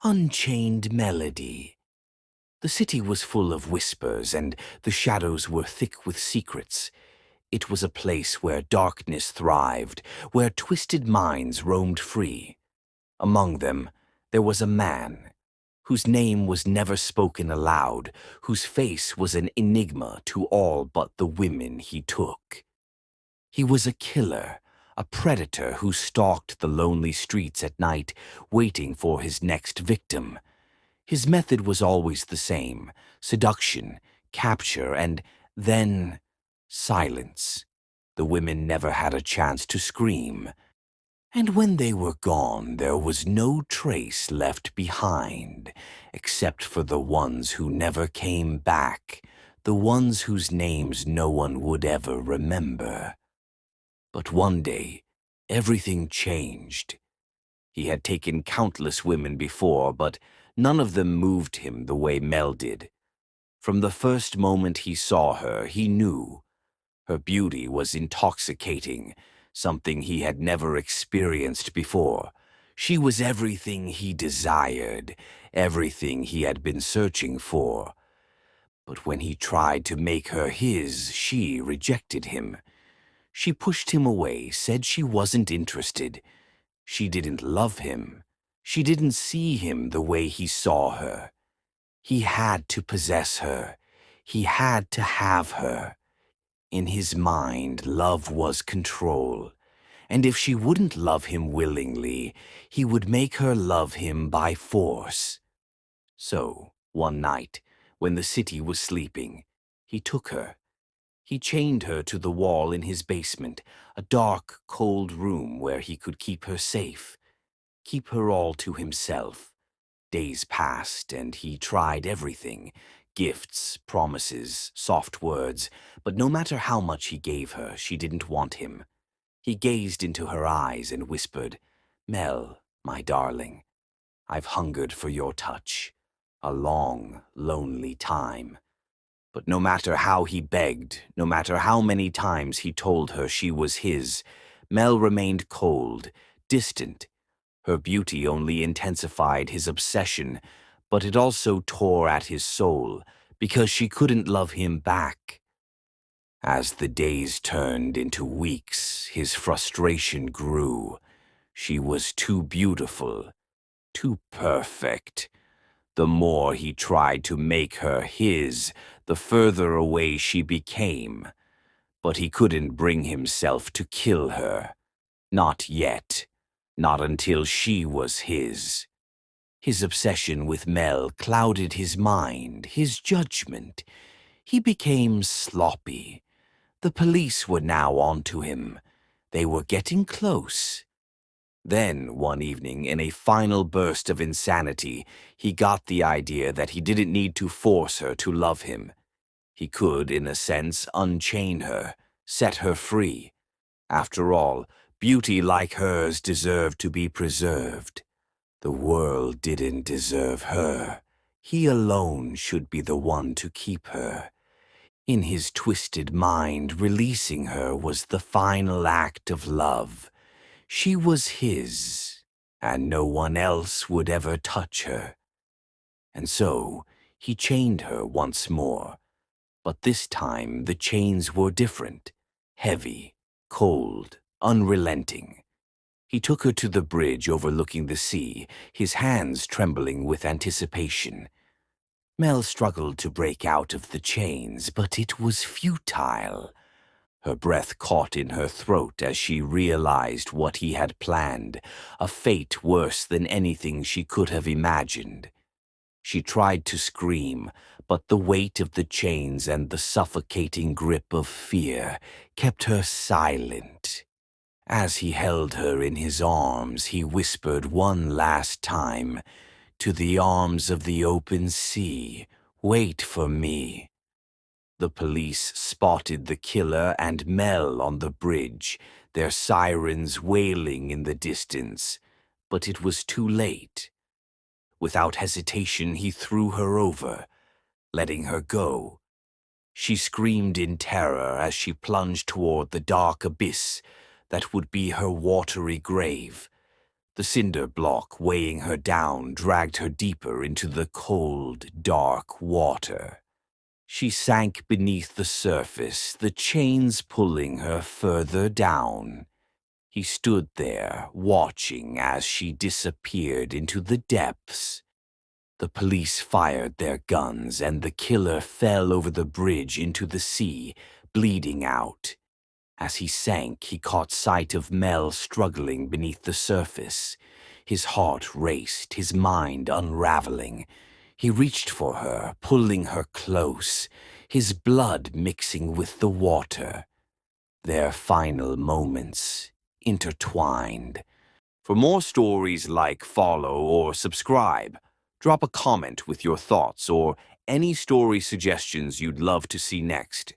Unchained Melody. The city was full of whispers, and the shadows were thick with secrets. It was a place where darkness thrived, where twisted minds roamed free. Among them, there was a man whose name was never spoken aloud, whose face was an enigma to all but the women he took. He was a killer, a predator who stalked the lonely streets at night, waiting for his next victim. His method was always the same: seduction, capture, and then silence. The women never had a chance to scream. And when they were gone, there was no trace left behind, except for the ones who never came back, the ones whose names no one would ever remember. But one day, everything changed. He had taken countless women before, but none of them moved him the way Mel did. From the first moment he saw her, he knew. Her beauty was intoxicating, something he had never experienced before. She was everything he desired, everything he had been searching for. But when he tried to make her his, she rejected him. She pushed him away, said she wasn't interested. She didn't love him. She didn't see him the way he saw her. He had to possess her. He had to have her. In his mind, love was control. And if she wouldn't love him willingly, he would make her love him by force. So, one night, when the city was sleeping, he took her. He chained her to the wall in his basement, a dark, cold room where he could keep her safe, keep her all to himself. Days passed, and he tried everything: gifts, promises, soft words, but no matter how much he gave her, she didn't want him. He gazed into her eyes and whispered, "Mel, my darling, I've hungered for your touch. A long, lonely time." But no matter how he begged, no matter how many times he told her she was his, Mel remained cold, distant. Her beauty only intensified his obsession, but it also tore at his soul, because she couldn't love him back. As the days turned into weeks, his frustration grew. She was too beautiful, too perfect. The more he tried to make her his, the further away she became. But he couldn't bring himself to kill her. Not yet. Not until she was his. His obsession with Mel clouded his mind, his judgment. He became sloppy. The police were now onto him. They were getting close. Then, one evening, in a final burst of insanity, he got the idea that he didn't need to force her to love him. He could, in a sense, unchain her, set her free. After all, beauty like hers deserved to be preserved. The world didn't deserve her. He alone should be the one to keep her. In his twisted mind, releasing her was the final act of love. She was his, and no one else would ever touch her. And so, he chained her once more. But this time the chains were different, heavy, cold, unrelenting. He took her to the bridge overlooking the sea, his hands trembling with anticipation. Mel struggled to break out of the chains, but it was futile. Her breath caught in her throat as she realized what he had planned, a fate worse than anything she could have imagined. She tried to scream, but the weight of the chains and the suffocating grip of fear kept her silent. As he held her in his arms, he whispered one last time, "To the arms of the open sea, wait for me." The police spotted the killer and Mel on the bridge, their sirens wailing in the distance. But it was too late. Without hesitation, he threw her over, letting her go. She screamed in terror as she plunged toward the dark abyss that would be her watery grave. The cinder block weighing her down dragged her deeper into the cold, dark water. She sank beneath the surface, the chains pulling her further down. He stood there, watching as she disappeared into the depths. The police fired their guns, and the killer fell over the bridge into the sea, bleeding out. As he sank, he caught sight of Mel struggling beneath the surface. His heart raced, his mind unraveling. He reached for her, pulling her close, his blood mixing with the water. Their final moments intertwined. For more stories like follow or subscribe, drop a comment with your thoughts or any story suggestions you'd love to see next.